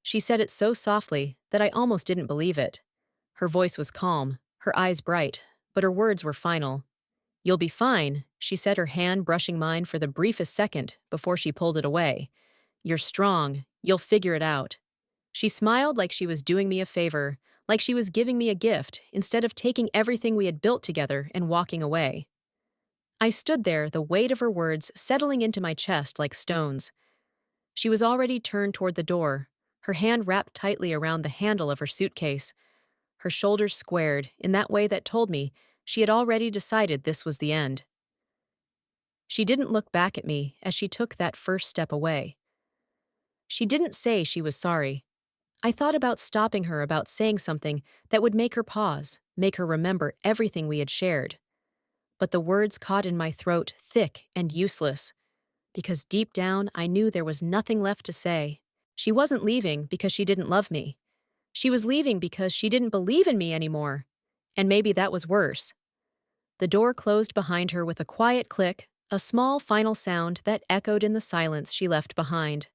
She said it so softly that I almost didn't believe it. Her voice was calm, her eyes bright, but her words were final. "You'll be fine," she said, her hand brushing mine for the briefest second before she pulled it away. "You're strong. You'll figure it out." She smiled like she was doing me a favor, like she was giving me a gift instead of taking everything we had built together and walking away. I stood there, the weight of her words settling into my chest like stones. She was already turned toward the door, her hand wrapped tightly around the handle of her suitcase, her shoulders squared in that way that told me she had already decided this was the end. She didn't look back at me as she took that first step away. She didn't say she was sorry. I thought about stopping her, about saying something that would make her pause, make her remember everything we had shared. But the words caught in my throat, thick and useless, because deep down I knew there was nothing left to say. She wasn't leaving because she didn't love me. She was leaving because she didn't believe in me anymore. And maybe that was worse. The door closed behind her with a quiet click, a small final sound that echoed in the silence she left behind.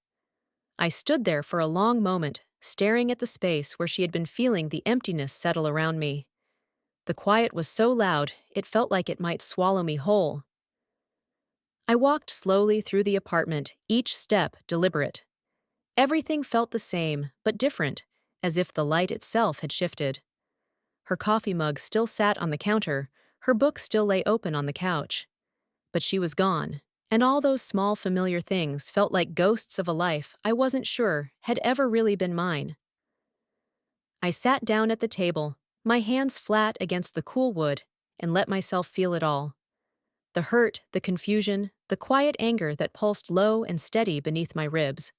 I stood there for a long moment, staring at the space where she had been feeling the emptiness settle around me. The quiet was so loud, it felt like it might swallow me whole. I walked slowly through the apartment, each step deliberate. Everything felt the same, but different, as if the light itself had shifted. Her coffee mug still sat on the counter, her book still lay open on the couch. But she was gone, and all those small familiar things felt like ghosts of a life I wasn't sure had ever really been mine. I sat down at the table, my hands flat against the cool wood, and let myself feel it all. The hurt, the confusion, the quiet anger that pulsed low and steady beneath my ribs.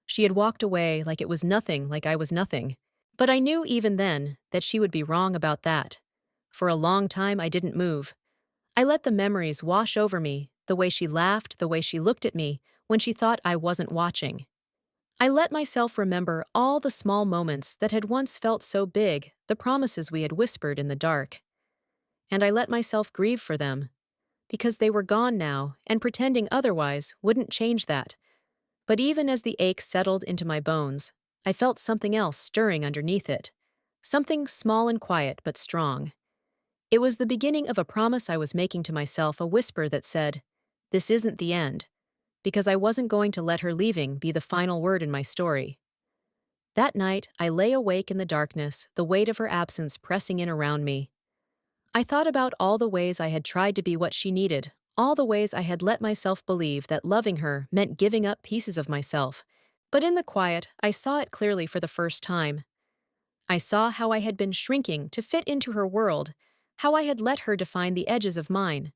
She had walked away like it was nothing, like I was nothing. But I knew even then that she would be wrong about that. For a long time I didn't move. I let the memories wash over me, the way she laughed, the way she looked at me when she thought I wasn't watching. I let myself remember all the small moments that had once felt so big, the promises we had whispered in the dark. And I let myself grieve for them, because they were gone now, and pretending otherwise wouldn't change that. But even as the ache settled into my bones, I felt something else stirring underneath it. Something small and quiet but strong. It was the beginning of a promise I was making to myself, a whisper that said, "This isn't the end," because I wasn't going to let her leaving be the final word in my story. That night, I lay awake in the darkness, the weight of her absence pressing in around me. I thought about all the ways I had tried to be what she needed, all the ways I had let myself believe that loving her meant giving up pieces of myself. But in the quiet, I saw it clearly for the first time. I saw how I had been shrinking to fit into her world, how I had let her define the edges of mine.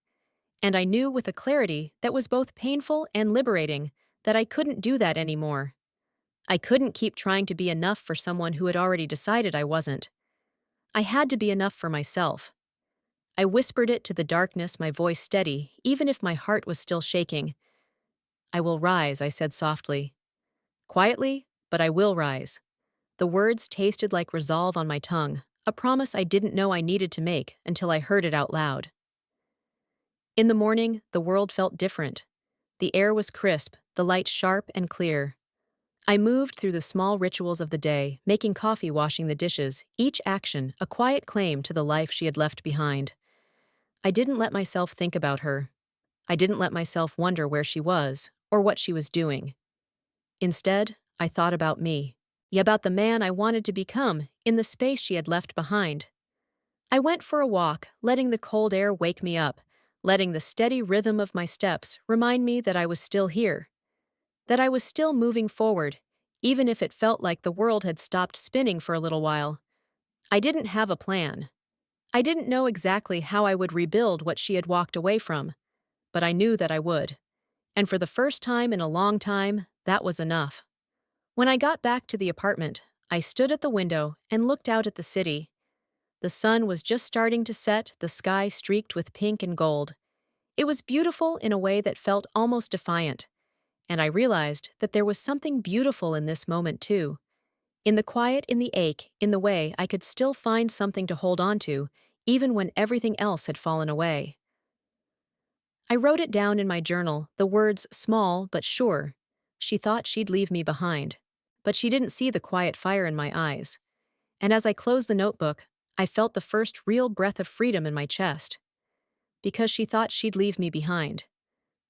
And I knew with a clarity that was both painful and liberating that I couldn't do that anymore. I couldn't keep trying to be enough for someone who had already decided I wasn't. I had to be enough for myself. I whispered it to the darkness, my voice steady, even if my heart was still shaking. "I will rise," I said softly. Quietly, but I will rise. The words tasted like resolve on my tongue, a promise I didn't know I needed to make until I heard it out loud. In the morning, the world felt different. The air was crisp, the light sharp and clear. I moved through the small rituals of the day, making coffee, washing the dishes, each action a quiet claim to the life she had left behind. I didn't let myself think about her. I didn't let myself wonder where she was or what she was doing. Instead, I thought about me. Yeah, about the man I wanted to become in the space she had left behind. I went for a walk, letting the cold air wake me up, letting the steady rhythm of my steps remind me that I was still here, that I was still moving forward, even if it felt like the world had stopped spinning for a little while. I didn't have a plan. I didn't know exactly how I would rebuild what she had walked away from, but I knew that I would. And for the first time in a long time, that was enough. When I got back to the apartment, I stood at the window and looked out at the city. The sun was just starting to set, the sky streaked with pink and gold. It was beautiful in a way that felt almost defiant, and I realized that there was something beautiful in this moment too. In the quiet, in the ache, in the way I could still find something to hold on to, even when everything else had fallen away. I wrote it down in my journal, the words small but sure. She thought she'd leave me behind. but she didn't see the quiet fire in my eyes. And as I closed the notebook, I felt the first real breath of freedom in my chest. Because she thought she'd leave me behind.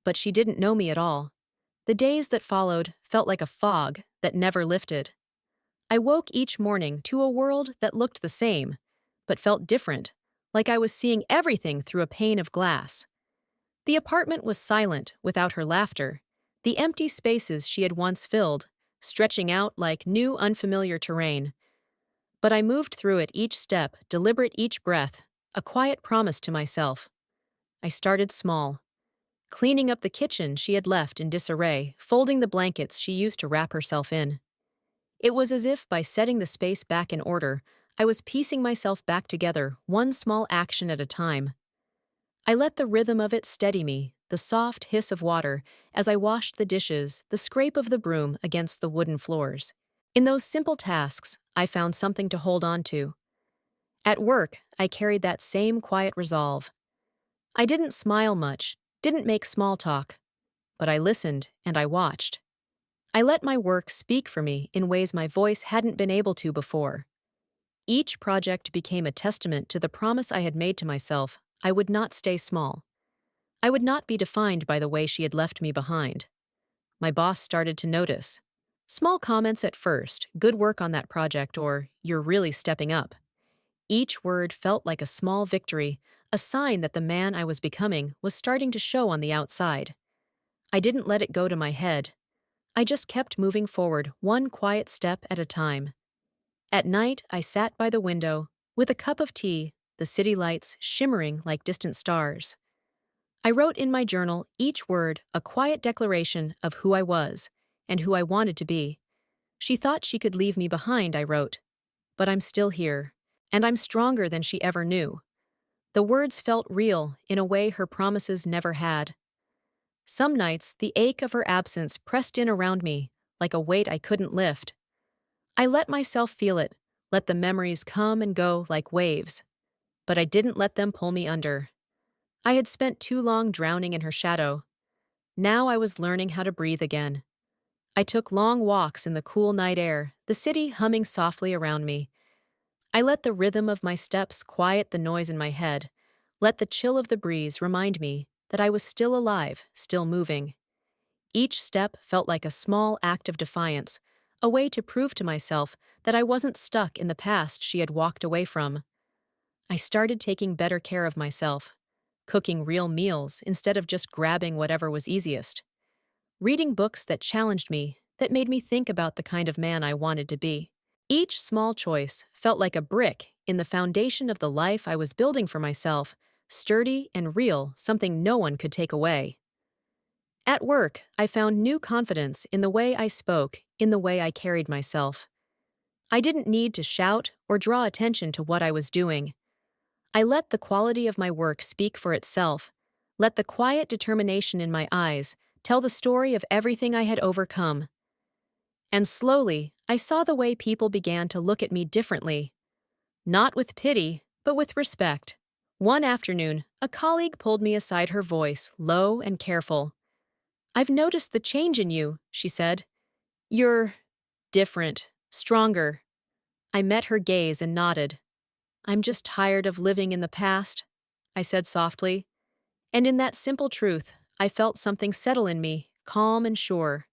But she didn't know me at all. The days that followed felt like a fog that never lifted. I woke each morning to a world that looked the same, but felt different, like I was seeing everything through a pane of glass. The apartment was silent without her laughter, the empty spaces she had once filled, stretching out like new unfamiliar terrain. But I moved through it each step, deliberate each breath, a quiet promise to myself. I started small, cleaning up the kitchen she had left in disarray, folding the blankets she used to wrap herself in. It was as if by setting the space back in order, I was piecing myself back together, one small action at a time. I let the rhythm of it steady me, the soft hiss of water as I washed the dishes, the scrape of the broom against the wooden floors. In those simple tasks, I found something to hold on to. At work, I carried that same quiet resolve. I didn't smile much, didn't make small talk, but I listened and I watched. I let my work speak for me in ways my voice hadn't been able to before. Each project became a testament to the promise I had made to myself I would not stay small. I would not be defined by the way she had left me behind. My boss started to notice. Small comments at first, good work on that project, or you're really stepping up. Each word felt like a small victory, a sign that the man I was becoming was starting to show on the outside. I didn't let it go to my head. I just kept moving forward, one quiet step at a time. At night, I sat by the window, with a cup of tea, the city lights shimmering like distant stars. I wrote in my journal, each word a quiet declaration of who I was and who I wanted to be. She thought she could leave me behind, I wrote. But I'm still here, and I'm stronger than she ever knew. The words felt real in a way her promises never had. Some nights, the ache of her absence pressed in around me, like a weight I couldn't lift. I let myself feel it, let the memories come and go like waves. But I didn't let them pull me under. I had spent too long drowning in her shadow. Now I was learning how to breathe again. I took long walks in the cool night air, the city humming softly around me. I let the rhythm of my steps quiet the noise in my head, let the chill of the breeze remind me that I was still alive, still moving. Each step felt like a small act of defiance, a way to prove to myself that I wasn't stuck in the past she had walked away from. I started taking better care of myself, cooking real meals instead of just grabbing whatever was easiest, reading books that challenged me, that made me think about the kind of man I wanted to be. Each small choice felt like a brick in the foundation of the life I was building for myself, sturdy and real, something no one could take away. At work, I found new confidence in the way I spoke, in the way I carried myself. I didn't need to shout or draw attention to what I was doing. I let the quality of my work speak for itself, let the quiet determination in my eyes tell the story of everything I had overcome. And slowly, I saw the way people began to look at me differently. Not with pity, but with respect. One afternoon, a colleague pulled me aside, her voice low and careful. "I've noticed the change in you," she said. "You're different, stronger." I met her gaze and nodded. "I'm just tired of living in the past," I said softly. And in that simple truth, I felt something settle in me, calm and sure.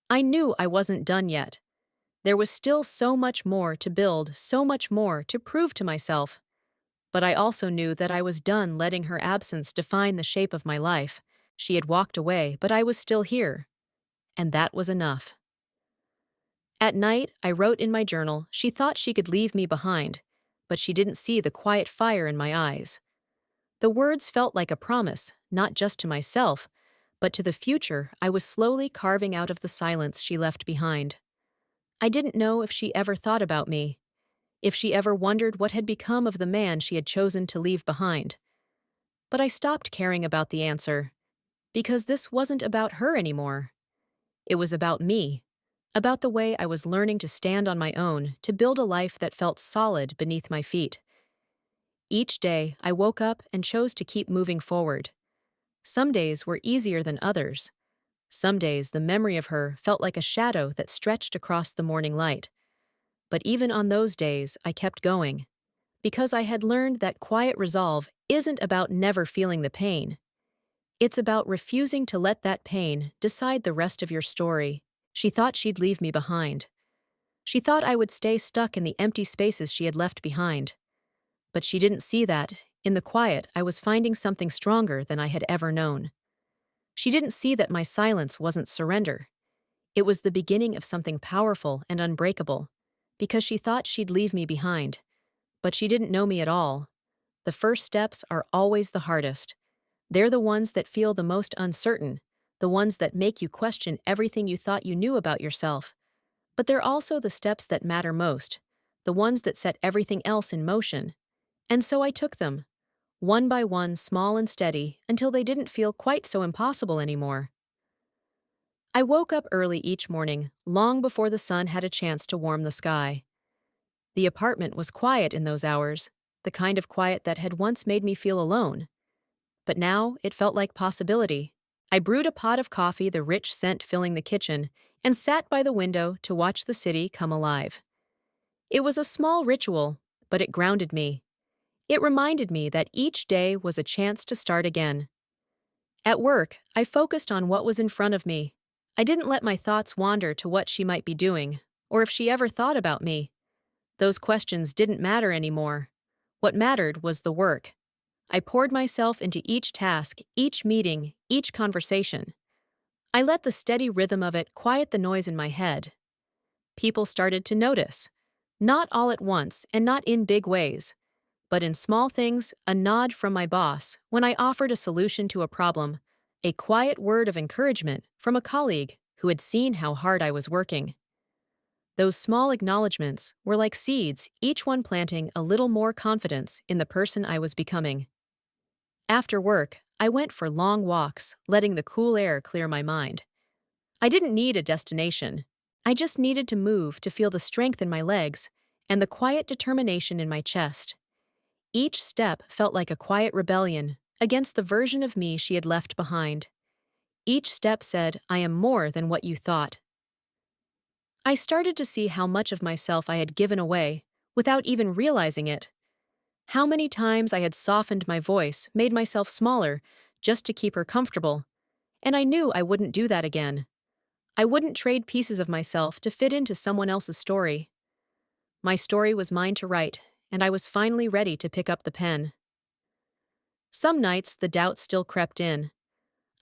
I knew I wasn't done yet. There was still so much more to build, so much more to prove to myself. But I also knew that I was done letting her absence define the shape of my life. She had walked away, but I was still here. And that was enough. At night, I wrote in my journal, she thought she could leave me behind, but she didn't see the quiet fire in my eyes. The words felt like a promise, not just to myself, but to the future I was slowly carving out of the silence she left behind. I didn't know if she ever thought about me, if she ever wondered what had become of the man she had chosen to leave behind. But I stopped caring about the answer, because this wasn't about her anymore. It was about me, about the way I was learning to stand on my own, to build a life that felt solid beneath my feet. Each day, I woke up and chose to keep moving forward. Some days were easier than others. Some days, the memory of her felt like a shadow that stretched across the morning light. But even on those days, I kept going, because I had learned that quiet resolve isn't about never feeling the pain. It's about refusing to let that pain decide the rest of your story. She thought she'd leave me behind. She thought I would stay stuck in the empty spaces she had left behind. But she didn't see that, in the quiet, I was finding something stronger than I had ever known. She didn't see that my silence wasn't surrender. It was the beginning of something powerful and unbreakable, because she thought she'd leave me behind. But she didn't know me at all. The first steps are always the hardest. They're the ones that feel the most uncertain, the ones that make you question everything you thought you knew about yourself. But they're also the steps that matter most, the ones that set everything else in motion. And so I took them, one by one, small and steady, until they didn't feel quite so impossible anymore. I woke up early each morning, long before the sun had a chance to warm the sky. The apartment was quiet in those hours, the kind of quiet that had once made me feel alone. But now it felt like possibility. I brewed a pot of coffee, the rich scent filling the kitchen, and sat by the window to watch the city come alive. It was a small ritual, but it grounded me. It reminded me that each day was a chance to start again. At work, I focused on what was in front of me. I didn't let my thoughts wander to what she might be doing, or if she ever thought about me. Those questions didn't matter anymore. What mattered was the work. I poured myself into each task, each meeting, each conversation. I let the steady rhythm of it quiet the noise in my head. People started to notice. Not all at once and not in big ways, but in small things, a nod from my boss when I offered a solution to a problem, a quiet word of encouragement from a colleague who had seen how hard I was working. Those small acknowledgments were like seeds, each one planting a little more confidence in the person I was becoming. After work, I went for long walks, letting the cool air clear my mind. I didn't need a destination. I just needed to move to feel the strength in my legs and the quiet determination in my chest. Each step felt like a quiet rebellion against the version of me she had left behind. Each step said, "I am more than what you thought." I started to see how much of myself I had given away without even realizing it. How many times I had softened my voice, made myself smaller, just to keep her comfortable. And I knew I wouldn't do that again. I wouldn't trade pieces of myself to fit into someone else's story. My story was mine to write, and I was finally ready to pick up the pen. Some nights, the doubt still crept in.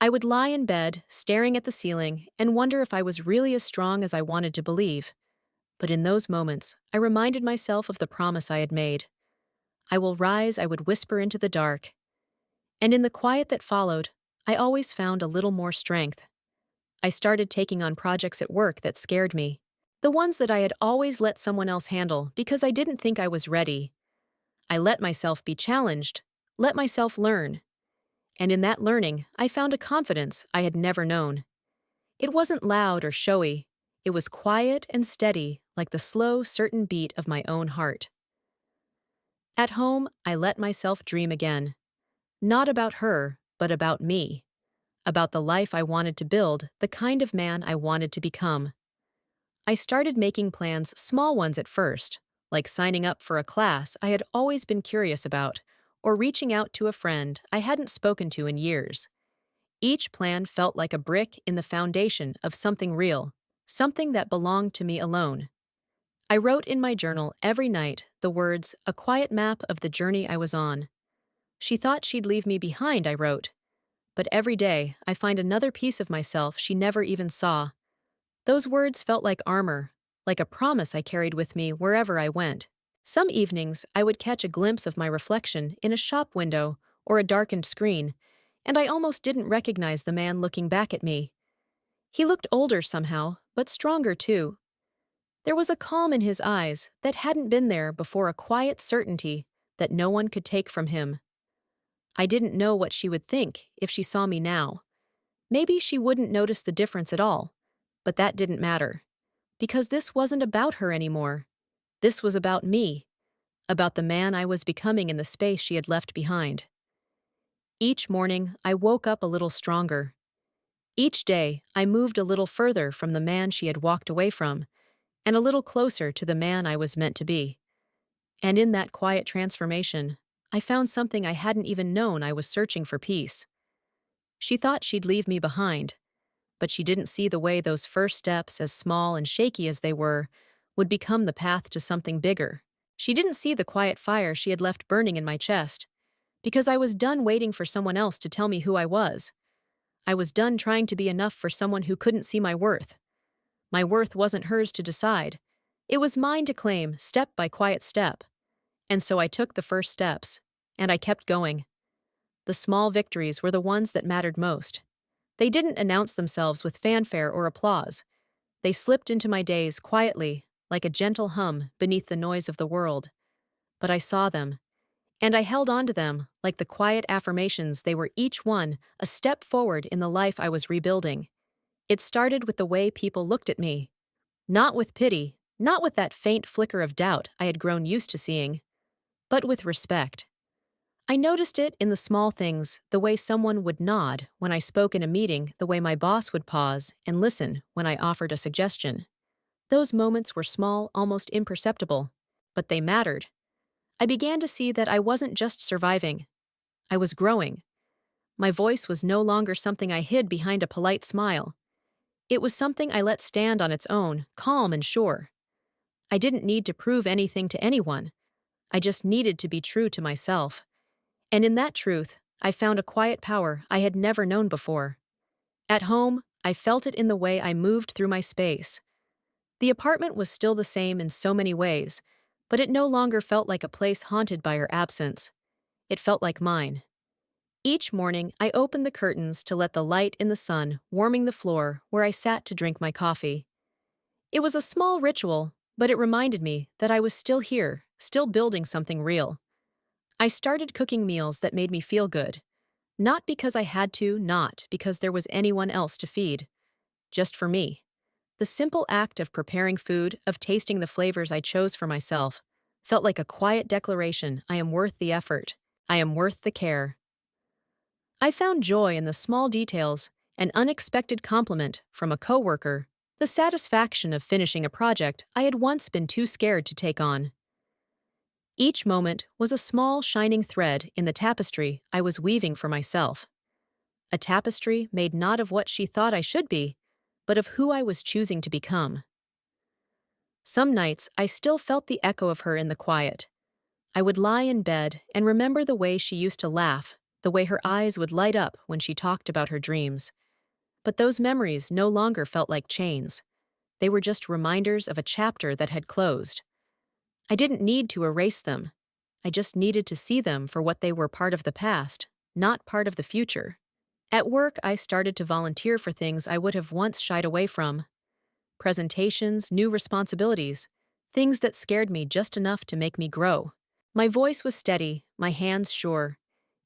I would lie in bed, staring at the ceiling, and wonder if I was really as strong as I wanted to believe. But in those moments, I reminded myself of the promise I had made. "I will rise," I would whisper into the dark. And in the quiet that followed, I always found a little more strength. I started taking on projects at work that scared me. The ones that I had always let someone else handle because I didn't think I was ready. I let myself be challenged, let myself learn. And in that learning, I found a confidence I had never known. It wasn't loud or showy. It was quiet and steady, like the slow, certain beat of my own heart. At home, I let myself dream again. Not about her, but about me. About the life I wanted to build, the kind of man I wanted to become. I started making plans, small ones at first, like signing up for a class I had always been curious about, or reaching out to a friend I hadn't spoken to in years. Each plan felt like a brick in the foundation of something real, something that belonged to me alone. I wrote in my journal every night the words, "a quiet map of the journey I was on." She thought she'd leave me behind, I wrote. But every day, I find another piece of myself she never even saw. Those words felt like armor, like a promise I carried with me wherever I went. Some evenings, I would catch a glimpse of my reflection in a shop window or a darkened screen, and I almost didn't recognize the man looking back at me. He looked older somehow, but stronger too. There was a calm in his eyes that hadn't been there before, a quiet certainty that no one could take from him. I didn't know what she would think if she saw me now. Maybe she wouldn't notice the difference at all, but that didn't matter. Because this wasn't about her anymore. This was about me, about the man I was becoming in the space she had left behind. Each morning, I woke up a little stronger. Each day, I moved a little further from the man she had walked away from, and a little closer to the man I was meant to be. And in that quiet transformation, I found something I hadn't even known. I was searching for peace. She thought she'd leave me behind, but she didn't see the way those first steps, as small and shaky as they were, would become the path to something bigger. She didn't see the quiet fire she had left burning in my chest, because I was done waiting for someone else to tell me who I was. I was done trying to be enough for someone who couldn't see my worth. My worth wasn't hers to decide. It was mine to claim, step by quiet step. And so I took the first steps, and I kept going. The small victories were the ones that mattered most. They didn't announce themselves with fanfare or applause. They slipped into my days quietly, like a gentle hum beneath the noise of the world. But I saw them, and I held on to them like the quiet affirmations. They were each one a step forward in the life I was rebuilding. It started with the way people looked at me. Not with pity, not with that faint flicker of doubt I had grown used to seeing, but with respect. I noticed it in the small things, the way someone would nod when I spoke in a meeting, the way my boss would pause and listen when I offered a suggestion. Those moments were small, almost imperceptible, but they mattered. I began to see that I wasn't just surviving. I was growing. My voice was no longer something I hid behind a polite smile. It was something I let stand on its own, calm and sure. I didn't need to prove anything to anyone. I just needed to be true to myself. And in that truth, I found a quiet power I had never known before. At home, I felt it in the way I moved through my space. The apartment was still the same in so many ways, but it no longer felt like a place haunted by her absence. It felt like mine. Each morning, I opened the curtains to let the light in the sun warming the floor where I sat to drink my coffee. It was a small ritual, but it reminded me that I was still here, still building something real. I started cooking meals that made me feel good. Not because I had to, not because there was anyone else to feed. Just for me. The simple act of preparing food, of tasting the flavors I chose for myself, felt like a quiet declaration: I am worth the effort. I am worth the care. I found joy in the small details: an unexpected compliment from a coworker, the satisfaction of finishing a project I had once been too scared to take on. Each moment was a small, shining thread in the tapestry I was weaving for myself. A tapestry made not of what she thought I should be, but of who I was choosing to become. Some nights I still felt the echo of her in the quiet. I would lie in bed and remember the way she used to laugh, the way her eyes would light up when she talked about her dreams. But those memories no longer felt like chains. They were just reminders of a chapter that had closed. I didn't need to erase them. I just needed to see them for what they were: part of the past, not part of the future. At work, I started to volunteer for things I would have once shied away from. Presentations, new responsibilities, things that scared me just enough to make me grow. My voice was steady, my hands sure,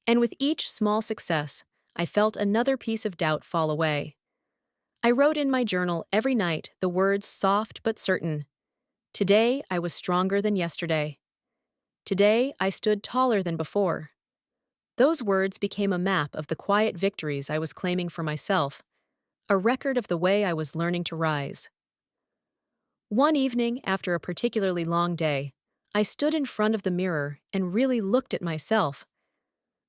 and with each small success, I felt another piece of doubt fall away. I wrote in my journal every night the words soft but certain: today I was stronger than yesterday. Today I stood taller than before. Those words became a map of the quiet victories I was claiming for myself, a record of the way I was learning to rise. One evening, after a particularly long day, I stood in front of the mirror and really looked at myself.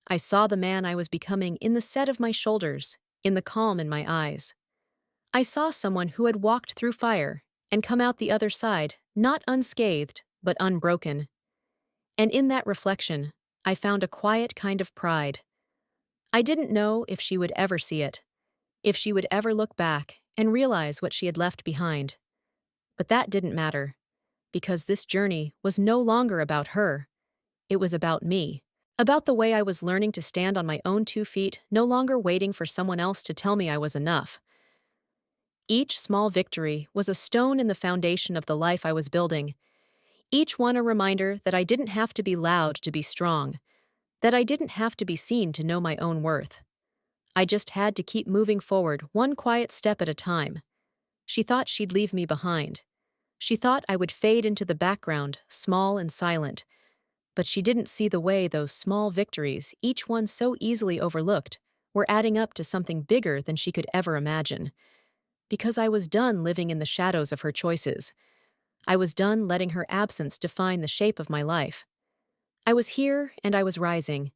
I saw the man I was becoming in the set of my shoulders, in the calm in my eyes. I saw someone who had walked through fire and come out the other side, not unscathed, but unbroken. And in that reflection, I found a quiet kind of pride. I didn't know if she would ever see it, if she would ever look back and realize what she had left behind. But that didn't matter, because this journey was no longer about her. It was about me, about the way I was learning to stand on my own 2 feet, no longer waiting for someone else to tell me I was enough. Each small victory was a stone in the foundation of the life I was building, each one a reminder that I didn't have to be loud to be strong, that I didn't have to be seen to know my own worth. I just had to keep moving forward, one quiet step at a time. She thought she'd leave me behind. She thought I would fade into the background, small and silent. But she didn't see the way those small victories, each one so easily overlooked, were adding up to something bigger than she could ever imagine. Because I was done living in the shadows of her choices. I was done letting her absence define the shape of my life. I was here and I was rising.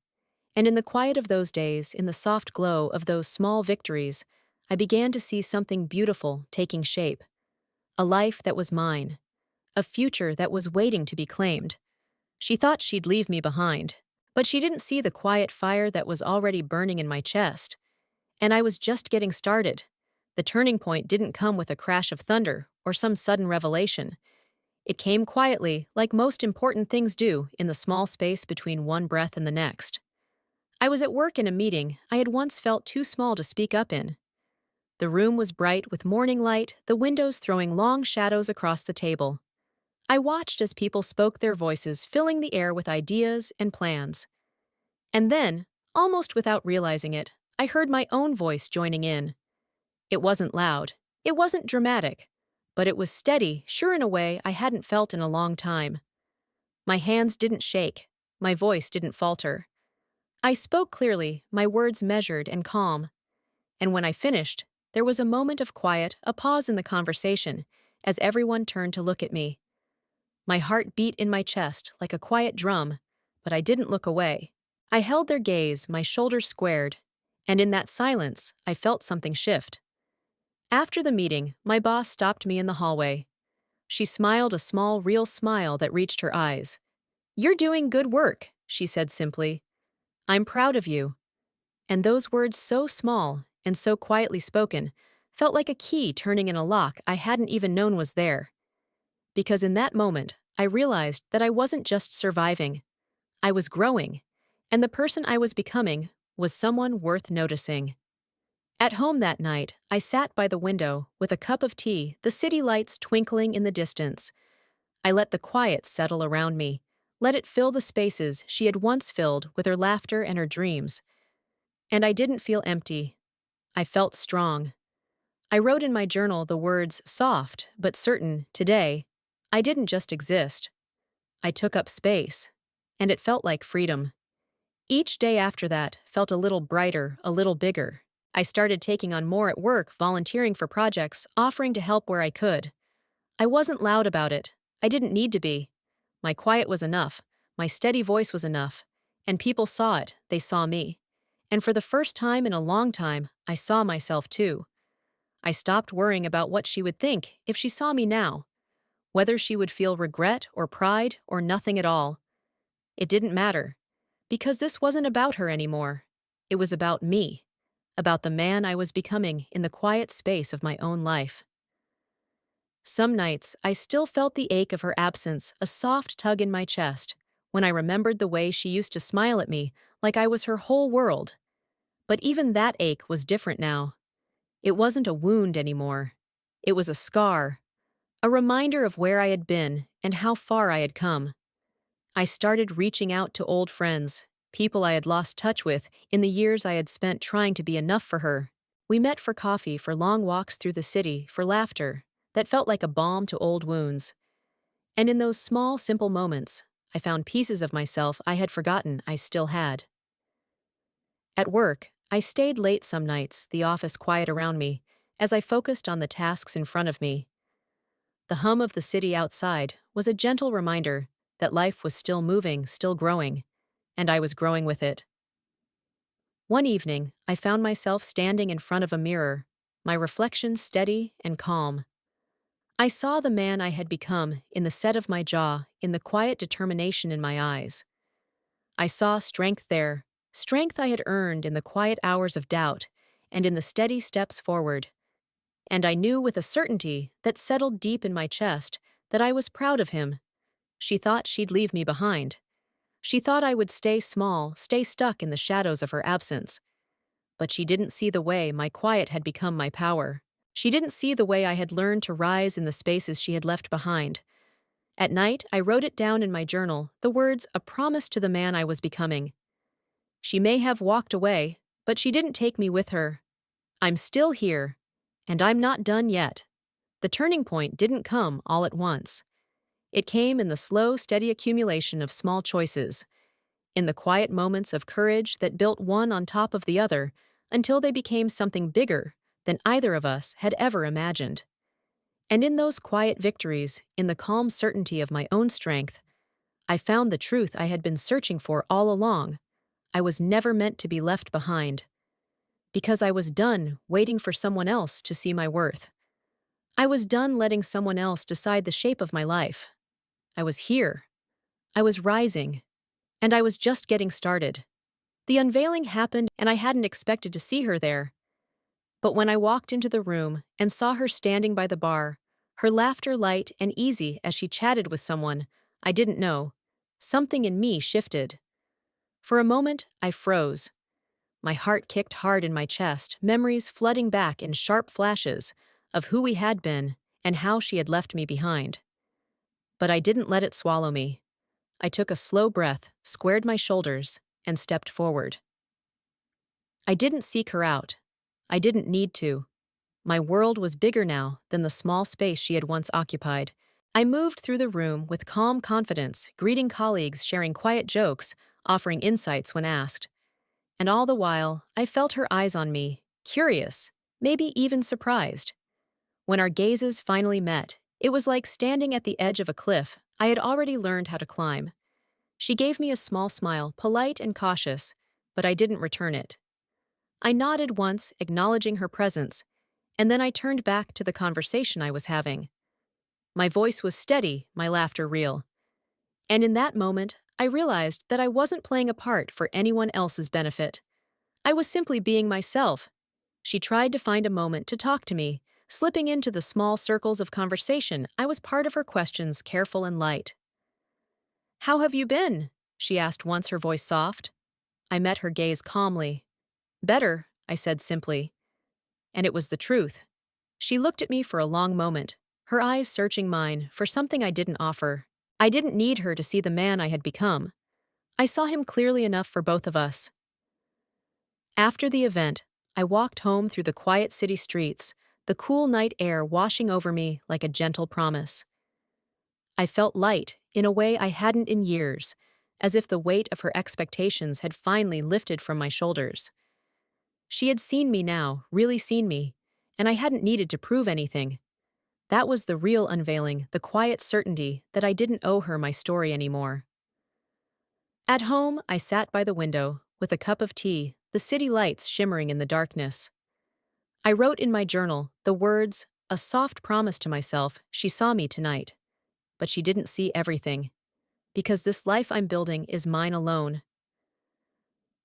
And in the quiet of those days, in the soft glow of those small victories, I began to see something beautiful taking shape. A life that was mine. A future that was waiting to be claimed. She thought she'd leave me behind. But she didn't see the quiet fire that was already burning in my chest. And I was just getting started. The turning point didn't come with a crash of thunder or some sudden revelation. It came quietly, like most important things do, in the small space between one breath and the next. I was at work in a meeting I had once felt too small to speak up in. The room was bright with morning light, the windows throwing long shadows across the table. I watched as people spoke their voices, filling the air with ideas and plans. And then, almost without realizing it, I heard my own voice joining in. It wasn't loud. It wasn't dramatic. But it was steady, sure in a way I hadn't felt in a long time. My hands didn't shake. My voice didn't falter. I spoke clearly, my words measured and calm. And when I finished, there was a moment of quiet, a pause in the conversation, as everyone turned to look at me. My heart beat in my chest like a quiet drum, but I didn't look away. I held their gaze, my shoulders squared, and in that silence, I felt something shift. After the meeting, my boss stopped me in the hallway. She smiled a small, real smile that reached her eyes. "You're doing good work," she said simply. "I'm proud of you." And those words, so small and so quietly spoken, felt like a key turning in a lock I hadn't even known was there. Because in that moment, I realized that I wasn't just surviving. I was growing, and the person I was becoming was someone worth noticing. At home that night, I sat by the window with a cup of tea, the city lights twinkling in the distance. I let the quiet settle around me, let it fill the spaces she had once filled with her laughter and her dreams. And I didn't feel empty. I felt strong. I wrote in my journal the words soft but certain today. I didn't just exist. I took up space, and it felt like freedom. Each day after that felt a little brighter, a little bigger. I started taking on more at work, volunteering for projects, offering to help where I could. I wasn't loud about it. I didn't need to be. My quiet was enough. My steady voice was enough. And people saw it. They saw me. And for the first time in a long time, I saw myself too. I stopped worrying about what she would think if she saw me now. Whether she would feel regret or pride or nothing at all. It didn't matter. Because this wasn't about her anymore. It was about me. About the man I was becoming in the quiet space of my own life. Some nights, I still felt the ache of her absence, a soft tug in my chest, when I remembered the way she used to smile at me, like I was her whole world. But even that ache was different now. It wasn't a wound anymore. It was a scar, a reminder of where I had been and how far I had come. I started reaching out to old friends, people I had lost touch with in the years I had spent trying to be enough for her. We met for coffee, for long walks through the city, for laughter that felt like a balm to old wounds. And in those small, simple moments, I found pieces of myself I had forgotten I still had. At work, I stayed late some nights, the office quiet around me, as I focused on the tasks in front of me. The hum of the city outside was a gentle reminder that life was still moving, still growing, and I was growing with it. One evening, I found myself standing in front of a mirror, my reflection steady and calm. I saw the man I had become in the set of my jaw, in the quiet determination in my eyes. I saw strength there, strength I had earned in the quiet hours of doubt and in the steady steps forward. And I knew with a certainty that settled deep in my chest that I was proud of him. She thought she'd leave me behind. She thought I would stay small, stay stuck in the shadows of her absence. But she didn't see the way my quiet had become my power. She didn't see the way I had learned to rise in the spaces she had left behind. At night, I wrote it down in my journal, the words, a promise to the man I was becoming. She may have walked away, but she didn't take me with her. I'm still here, and I'm not done yet. The turning point didn't come all at once. It came in the slow, steady accumulation of small choices. In the quiet moments of courage that built one on top of the other, until they became something bigger than either of us had ever imagined. And in those quiet victories, in the calm certainty of my own strength, I found the truth I had been searching for all along. I was never meant to be left behind, because I was done waiting for someone else to see my worth. I was done letting someone else decide the shape of my life. I was here. I was rising. And I was just getting started. The unveiling happened, and I hadn't expected to see her there. But when I walked into the room and saw her standing by the bar, her laughter light and easy as she chatted with someone I didn't know, something in me shifted. For a moment, I froze. My heart kicked hard in my chest, memories flooding back in sharp flashes of who we had been and how she had left me behind. But I didn't let it swallow me. I took a slow breath, squared my shoulders, and stepped forward. I didn't seek her out. I didn't need to. My world was bigger now than the small space she had once occupied. I moved through the room with calm confidence, greeting colleagues, sharing quiet jokes, offering insights when asked. And all the while, I felt her eyes on me, curious, maybe even surprised. When our gazes finally met, it was like standing at the edge of a cliff I had already learned how to climb. She gave me a small smile, polite and cautious, but I didn't return it. I nodded once, acknowledging her presence, and then I turned back to the conversation I was having. My voice was steady, my laughter real. And in that moment, I realized that I wasn't playing a part for anyone else's benefit. I was simply being myself. She tried to find a moment to talk to me, slipping into the small circles of conversation. I was part of her questions, careful and light. "How have you been?" she asked once, her voice soft. I met her gaze calmly. "Better," I said simply. And it was the truth. She looked at me for a long moment, her eyes searching mine for something I didn't offer. I didn't need her to see the man I had become. I saw him clearly enough for both of us. After the event, I walked home through the quiet city streets, the cool night air washing over me like a gentle promise. I felt light in a way I hadn't in years, as if the weight of her expectations had finally lifted from my shoulders. She had seen me now, really seen me, and I hadn't needed to prove anything. That was the real unveiling, the quiet certainty that I didn't owe her my story anymore. At home, I sat by the window, with a cup of tea, the city lights shimmering in the darkness. I wrote in my journal the words, a soft promise to myself, she saw me tonight. But she didn't see everything. Because this life I'm building is mine alone.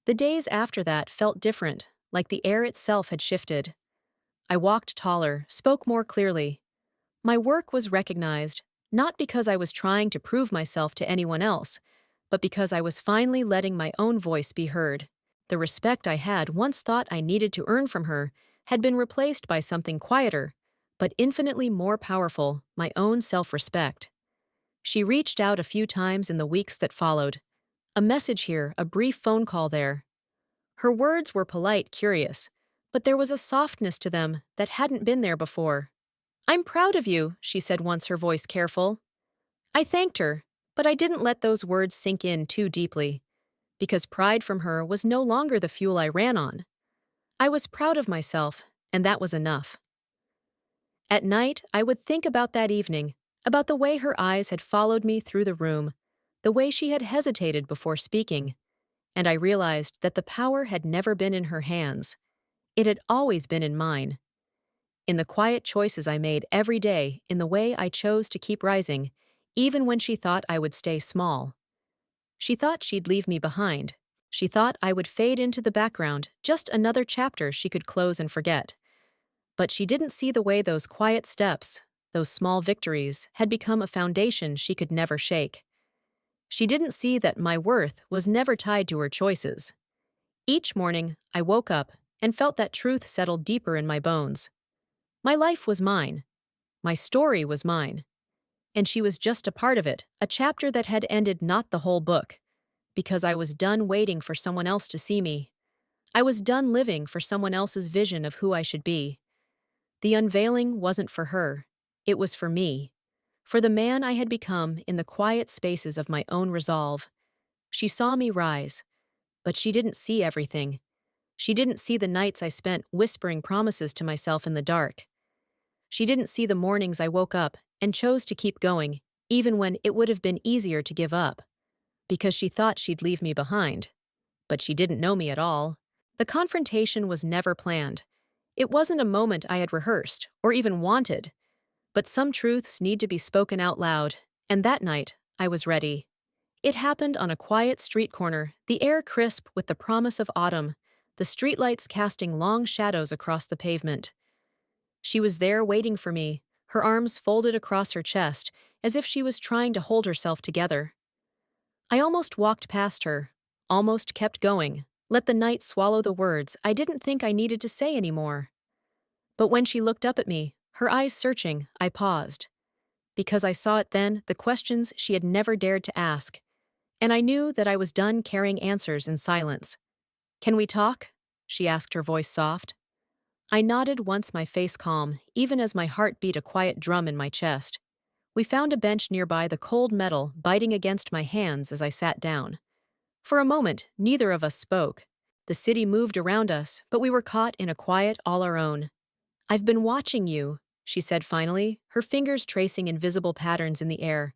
The days after that felt different, like the air itself had shifted. I walked taller, spoke more clearly. My work was recognized, not because I was trying to prove myself to anyone else, but because I was finally letting my own voice be heard. The respect I had once thought I needed to earn from her had been replaced by something quieter, but infinitely more powerful, my own self-respect. She reached out a few times in the weeks that followed. A message here, a brief phone call there. Her words were polite, curious, but there was a softness to them that hadn't been there before. "I'm proud of you," she said once, her voice careful. I thanked her, but I didn't let those words sink in too deeply, because pride from her was no longer the fuel I ran on. I was proud of myself, and that was enough. At night, I would think about that evening, about the way her eyes had followed me through the room, the way she had hesitated before speaking, and I realized that the power had never been in her hands. It had always been in mine. In the quiet choices I made every day, in the way I chose to keep rising, even when she thought I would stay small. She thought she'd leave me behind. She thought I would fade into the background, just another chapter she could close and forget. But she didn't see the way those quiet steps, those small victories, had become a foundation she could never shake. She didn't see that my worth was never tied to her choices. Each morning, I woke up and felt that truth settle deeper in my bones. My life was mine. My story was mine. And she was just a part of it, a chapter that had ended, not the whole book. Because I was done waiting for someone else to see me. I was done living for someone else's vision of who I should be. The unveiling wasn't for her. It was for me. For the man I had become in the quiet spaces of my own resolve. She saw me rise, but she didn't see everything. She didn't see the nights I spent whispering promises to myself in the dark. She didn't see the mornings I woke up and chose to keep going, even when it would have been easier to give up, because she thought she'd leave me behind. But she didn't know me at all. The confrontation was never planned. It wasn't a moment I had rehearsed or even wanted. But some truths need to be spoken out loud, and that night, I was ready. It happened on a quiet street corner, the air crisp with the promise of autumn, the streetlights casting long shadows across the pavement. She was there waiting for me, her arms folded across her chest, as if she was trying to hold herself together. I almost walked past her, almost kept going, let the night swallow the words I didn't think I needed to say anymore. But when she looked up at me, her eyes searching, I paused. Because I saw it then, the questions she had never dared to ask. And I knew that I was done carrying answers in silence. "Can we talk?" she asked, her voice soft. I nodded, once my face calm, even as my heart beat a quiet drum in my chest. We found a bench nearby, the cold metal biting against my hands as I sat down. For a moment, neither of us spoke. The city moved around us, but we were caught in a quiet all our own. "I've been watching you," she said finally, her fingers tracing invisible patterns in the air.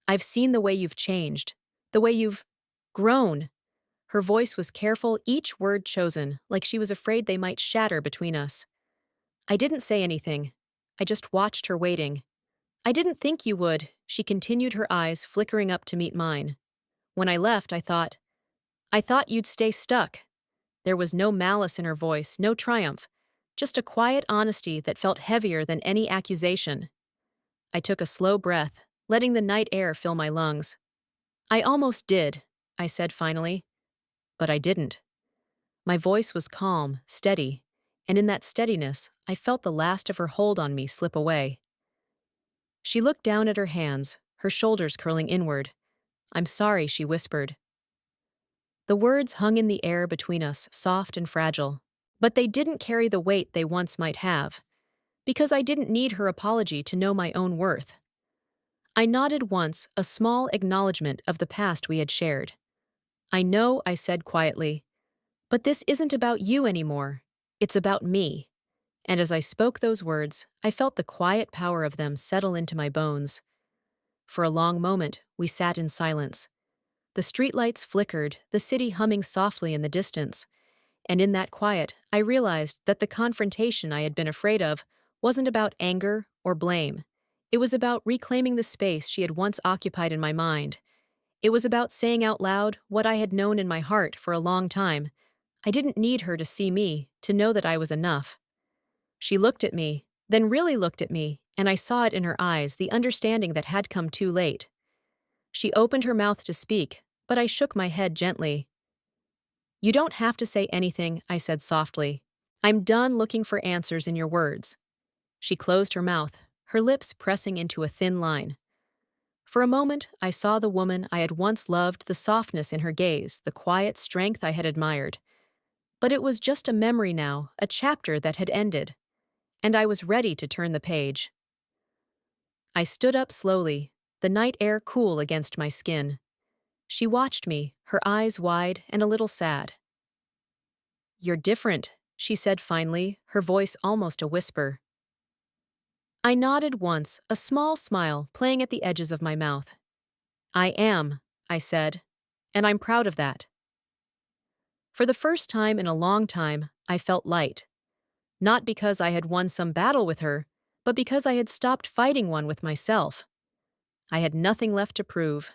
"I've seen the way you've changed, the way you've grown." Her voice was careful, each word chosen, like she was afraid they might shatter between us. I didn't say anything. I just watched her, waiting. "I didn't think you would," she continued, her eyes flickering up to meet mine. "When I left, I thought you'd stay stuck." There was no malice in her voice, no triumph, just a quiet honesty that felt heavier than any accusation. I took a slow breath, letting the night air fill my lungs. "I almost did," I said finally. But I didn't. My voice was calm, steady, and in that steadiness, I felt the last of her hold on me slip away. She looked down at her hands, her shoulders curling inward. "I'm sorry," she whispered. The words hung in the air between us, soft and fragile. But they didn't carry the weight they once might have, because I didn't need her apology to know my own worth. I nodded once, a small acknowledgement of the past we had shared. "I know," I said quietly, "but this isn't about you anymore. It's about me." And as I spoke those words, I felt the quiet power of them settle into my bones. For a long moment, we sat in silence. The streetlights flickered, the city humming softly in the distance. And in that quiet, I realized that the confrontation I had been afraid of wasn't about anger or blame. It was about reclaiming the space she had once occupied in my mind. It was about saying out loud what I had known in my heart for a long time. I didn't need her to see me, to know that I was enough. She looked at me, then really looked at me, and I saw it in her eyes, the understanding that had come too late. She opened her mouth to speak, but I shook my head gently. "You don't have to say anything," I said softly. "I'm done looking for answers in your words." She closed her mouth, her lips pressing into a thin line. For a moment, I saw the woman I had once loved, the softness in her gaze, the quiet strength I had admired. But it was just a memory now, a chapter that had ended. And I was ready to turn the page. I stood up slowly, the night air cool against my skin. She watched me, her eyes wide and a little sad. "You're different," she said finally, her voice almost a whisper. I nodded once, a small smile playing at the edges of my mouth. "I am," I said, "and I'm proud of that." For the first time in a long time, I felt light. Not because I had won some battle with her, but because I had stopped fighting one with myself. I had nothing left to prove,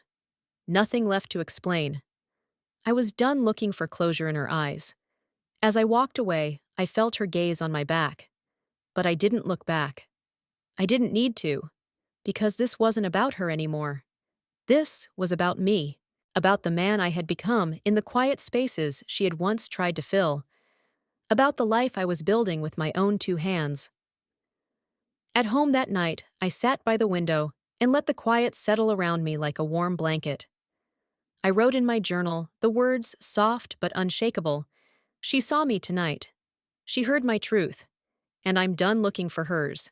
nothing left to explain. I was done looking for closure in her eyes. As I walked away, I felt her gaze on my back. But I didn't look back. I didn't need to, because this wasn't about her anymore. This was about me, about the man I had become in the quiet spaces she had once tried to fill, about the life I was building with my own two hands. At home that night, I sat by the window and let the quiet settle around me like a warm blanket. I wrote in my journal, the words soft but unshakable. She saw me tonight. She heard my truth. And I'm done looking for hers.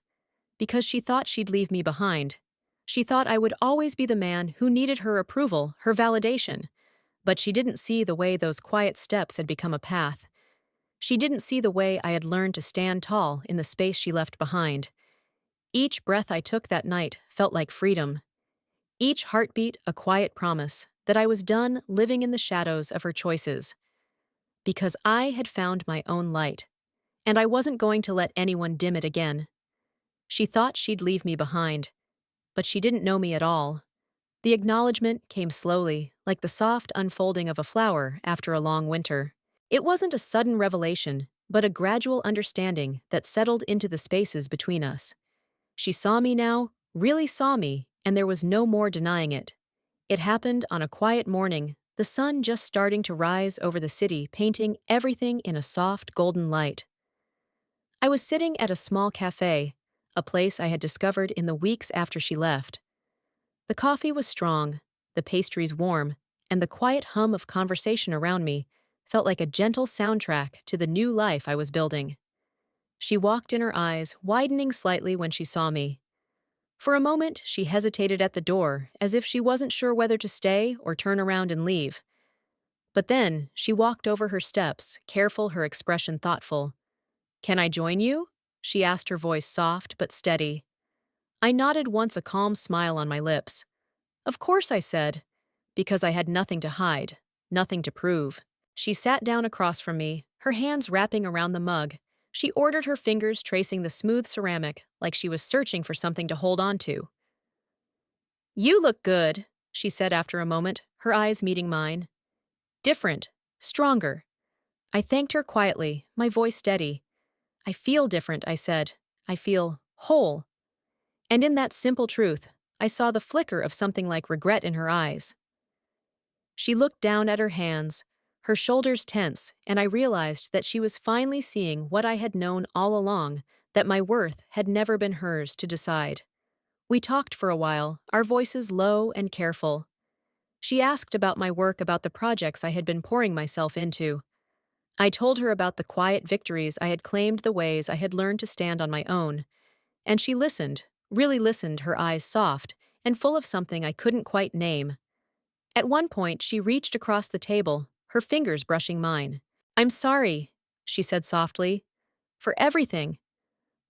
Because she thought she'd leave me behind. She thought I would always be the man who needed her approval, her validation. But she didn't see the way those quiet steps had become a path. She didn't see the way I had learned to stand tall in the space she left behind. Each breath I took that night felt like freedom. Each heartbeat a quiet promise that I was done living in the shadows of her choices. Because I had found my own light, and I wasn't going to let anyone dim it again. She thought she'd leave me behind, but she didn't know me at all. The acknowledgement came slowly, like the soft unfolding of a flower after a long winter. It wasn't a sudden revelation, but a gradual understanding that settled into the spaces between us. She saw me now, really saw me, and there was no more denying it. It happened on a quiet morning, the sun just starting to rise over the city, painting everything in a soft golden light. I was sitting at a small cafe, a place I had discovered in the weeks after she left. The coffee was strong, the pastries warm, and the quiet hum of conversation around me felt like a gentle soundtrack to the new life I was building. She walked in, her eyes widening slightly when she saw me. For a moment, she hesitated at the door, as if she wasn't sure whether to stay or turn around and leave. But then, she walked over her steps, careful, her expression thoughtful. "Can I join you?" she asked, her voice soft but steady. I nodded once, a calm smile on my lips. "Of course," I said, because I had nothing to hide, nothing to prove. She sat down across from me, her hands wrapping around the mug. She ordered, her fingers tracing the smooth ceramic like she was searching for something to hold on to. "You look good," she said after a moment, her eyes meeting mine. "Different, stronger." I thanked her quietly, my voice steady. "I feel different," I said. "I feel whole." And in that simple truth, I saw the flicker of something like regret in her eyes. She looked down at her hands, her shoulders tense, and I realized that she was finally seeing what I had known all along, that my worth had never been hers to decide. We talked for a while, our voices low and careful. She asked about my work, about the projects I had been pouring myself into. I told her about the quiet victories I had claimed, the ways I had learned to stand on my own. And she listened, really listened, her eyes soft and full of something I couldn't quite name. At one point, she reached across the table, her fingers brushing mine. "I'm sorry," she said softly, "for everything."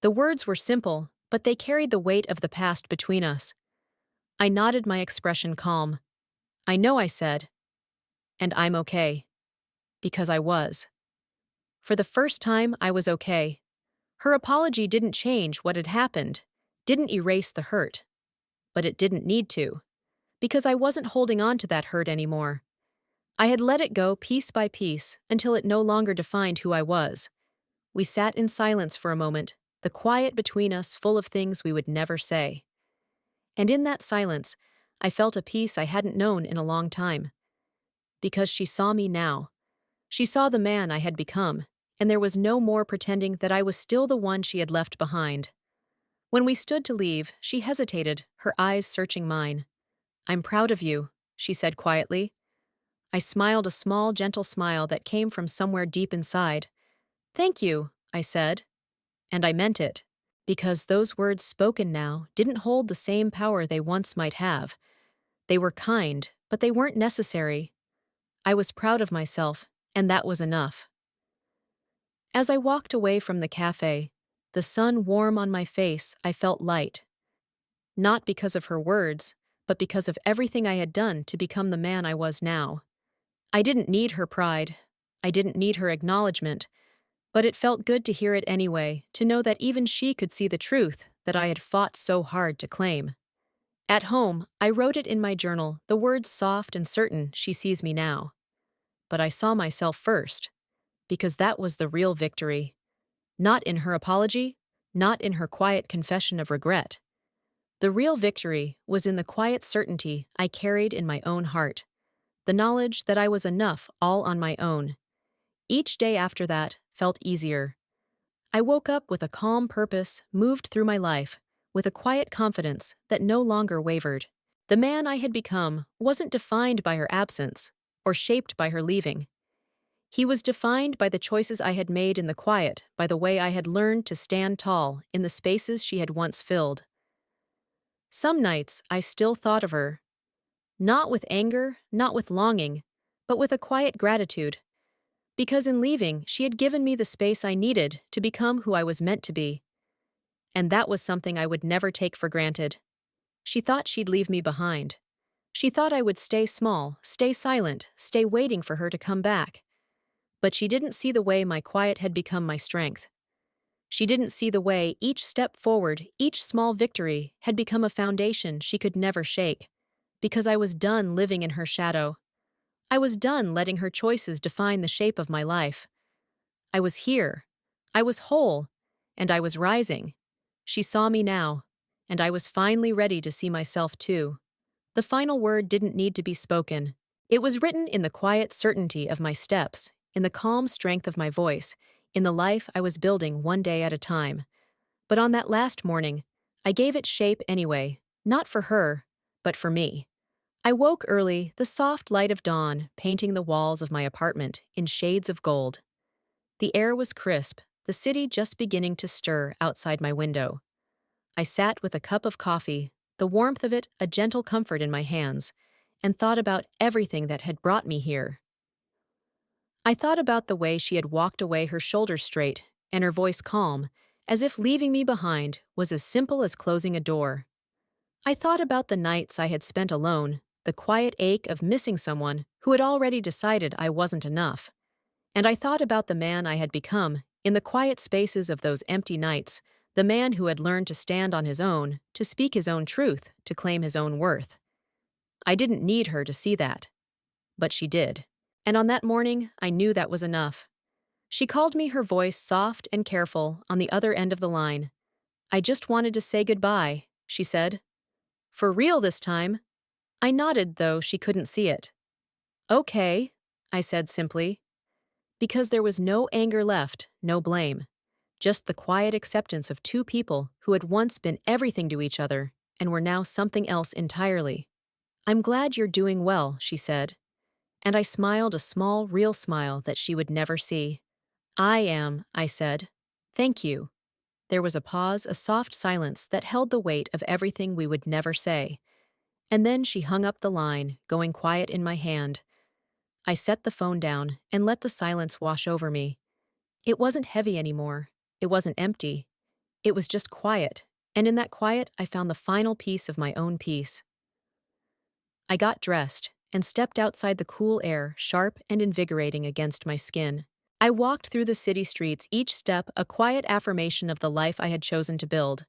The words were simple, but they carried the weight of the past between us. I nodded, my expression calm. "I know," I said, "and I'm okay." Because I was. For the first time, I was okay. Her apology didn't change what had happened, didn't erase the hurt. But it didn't need to, because I wasn't holding on to that hurt anymore. I had let it go piece by piece until it no longer defined who I was. We sat in silence for a moment, the quiet between us full of things we would never say. And in that silence, I felt a peace I hadn't known in a long time. Because she saw me now. She saw the man I had become, and there was no more pretending that I was still the one she had left behind. When we stood to leave, she hesitated, her eyes searching mine. "I'm proud of you," she said quietly. I smiled, a small, gentle smile that came from somewhere deep inside. "Thank you," I said. And I meant it. Because those words spoken now didn't hold the same power they once might have. They were kind, but they weren't necessary. I was proud of myself, and that was enough. As I walked away from the cafe, the sun warm on my face, I felt light. Not because of her words, but because of everything I had done to become the man I was now. I didn't need her pride. I didn't need her acknowledgement. But it felt good to hear it anyway, to know that even she could see the truth that I had fought so hard to claim. At home, I wrote it in my journal, the words soft and certain, "She sees me now." But I saw myself first, because that was the real victory. Not in her apology, not in her quiet confession of regret. The real victory was in the quiet certainty I carried in my own heart, the knowledge that I was enough all on my own. Each day after that felt easier. I woke up with a calm purpose, moved through my life, with a quiet confidence that no longer wavered. The man I had become wasn't defined by her absence, or shaped by her leaving. He was defined by the choices I had made in the quiet, by the way I had learned to stand tall in the spaces she had once filled. Some nights I still thought of her. Not with anger, not with longing, but with a quiet gratitude. Because in leaving, she had given me the space I needed to become who I was meant to be. And that was something I would never take for granted. She thought she'd leave me behind. She thought I would stay small, stay silent, stay waiting for her to come back. But she didn't see the way my quiet had become my strength. She didn't see the way each step forward, each small victory, had become a foundation she could never shake. Because I was done living in her shadow. I was done letting her choices define the shape of my life. I was here. I was whole. And I was rising. She saw me now. And I was finally ready to see myself too. The final word didn't need to be spoken. It was written in the quiet certainty of my steps, in the calm strength of my voice, in the life I was building one day at a time. But on that last morning, I gave it shape anyway, not for her, but for me. I woke early, the soft light of dawn painting the walls of my apartment in shades of gold. The air was crisp, the city just beginning to stir outside my window. I sat with a cup of coffee, the warmth of it a gentle comfort in my hands, and thought about everything that had brought me here. I thought about the way she had walked away, her shoulders straight and her voice calm, as if leaving me behind was as simple as closing a door. I thought about the nights I had spent alone, the quiet ache of missing someone who had already decided I wasn't enough. And I thought about the man I had become, in the quiet spaces of those empty nights, the man who had learned to stand on his own, to speak his own truth, to claim his own worth. I didn't need her to see that. But she did. And on that morning, I knew that was enough. She called me, her voice soft and careful, on the other end of the line. "I just wanted to say goodbye," she said. "For real this time?" I nodded, though she couldn't see it. "Okay," I said simply. Because there was no anger left, no blame. Just the quiet acceptance of two people who had once been everything to each other and were now something else entirely. "I'm glad you're doing well," she said. And I smiled, a small, real smile that she would never see. "I am," I said. "Thank you." There was a pause, a soft silence that held the weight of everything we would never say. And then she hung up the line, going quiet in my hand. I set the phone down and let the silence wash over me. It wasn't heavy anymore. It wasn't empty. It was just quiet. And in that quiet, I found the final piece of my own peace. I got dressed and stepped outside, the cool air, sharp and invigorating against my skin. I walked through the city streets, each step a quiet affirmation of the life I had chosen to build.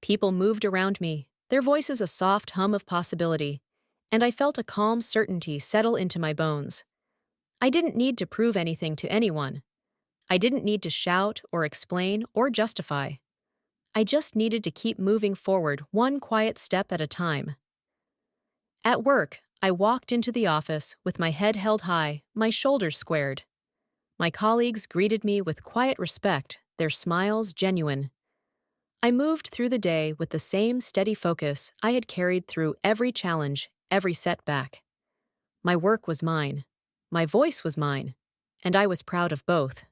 People moved around me, their voices a soft hum of possibility, and I felt a calm certainty settle into my bones. I didn't need to prove anything to anyone. I didn't need to shout or explain or justify. I just needed to keep moving forward, one quiet step at a time. At work, I walked into the office with my head held high, my shoulders squared. My colleagues greeted me with quiet respect, their smiles genuine. I moved through the day with the same steady focus I had carried through every challenge, every setback. My work was mine. My voice was mine. And I was proud of both.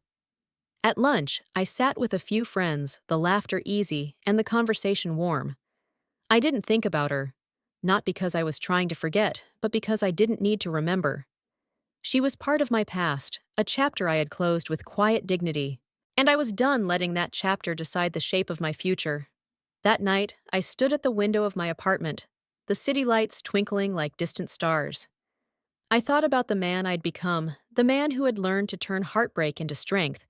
At lunch, I sat with a few friends, the laughter easy and the conversation warm. I didn't think about her, not because I was trying to forget, but because I didn't need to remember. She was part of my past, a chapter I had closed with quiet dignity, and I was done letting that chapter decide the shape of my future. That night, I stood at the window of my apartment, the city lights twinkling like distant stars. I thought about the man I'd become, the man who had learned to turn heartbreak into strength,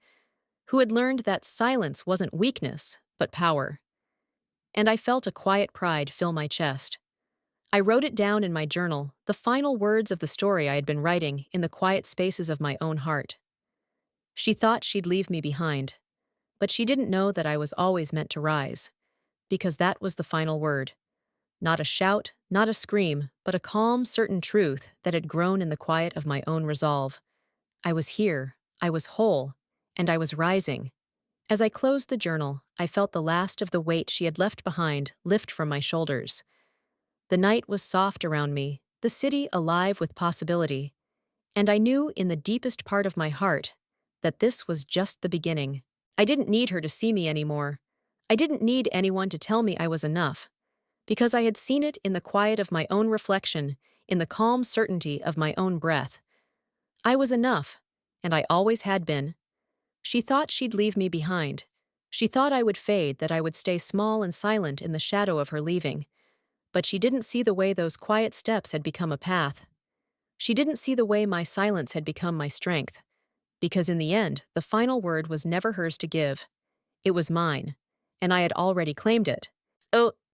who had learned that silence wasn't weakness, but power. And I felt a quiet pride fill my chest. I wrote it down in my journal, the final words of the story I had been writing in the quiet spaces of my own heart. She thought she'd leave me behind, but she didn't know that I was always meant to rise, because that was the final word. Not a shout, not a scream, but a calm, certain truth that had grown in the quiet of my own resolve. I was here, I was whole, and I was rising. As I closed the journal, I felt the last of the weight she had left behind lift from my shoulders. The night was soft around me, the city alive with possibility, and I knew in the deepest part of my heart that this was just the beginning. I didn't need her to see me anymore. I didn't need anyone to tell me I was enough, because I had seen it in the quiet of my own reflection, in the calm certainty of my own breath. I was enough, and I always had been. She thought she'd leave me behind. She thought I would fade, that I would stay small and silent in the shadow of her leaving. But she didn't see the way those quiet steps had become a path. She didn't see the way my silence had become my strength. Because in the end, the final word was never hers to give. It was mine. And I had already claimed it. So,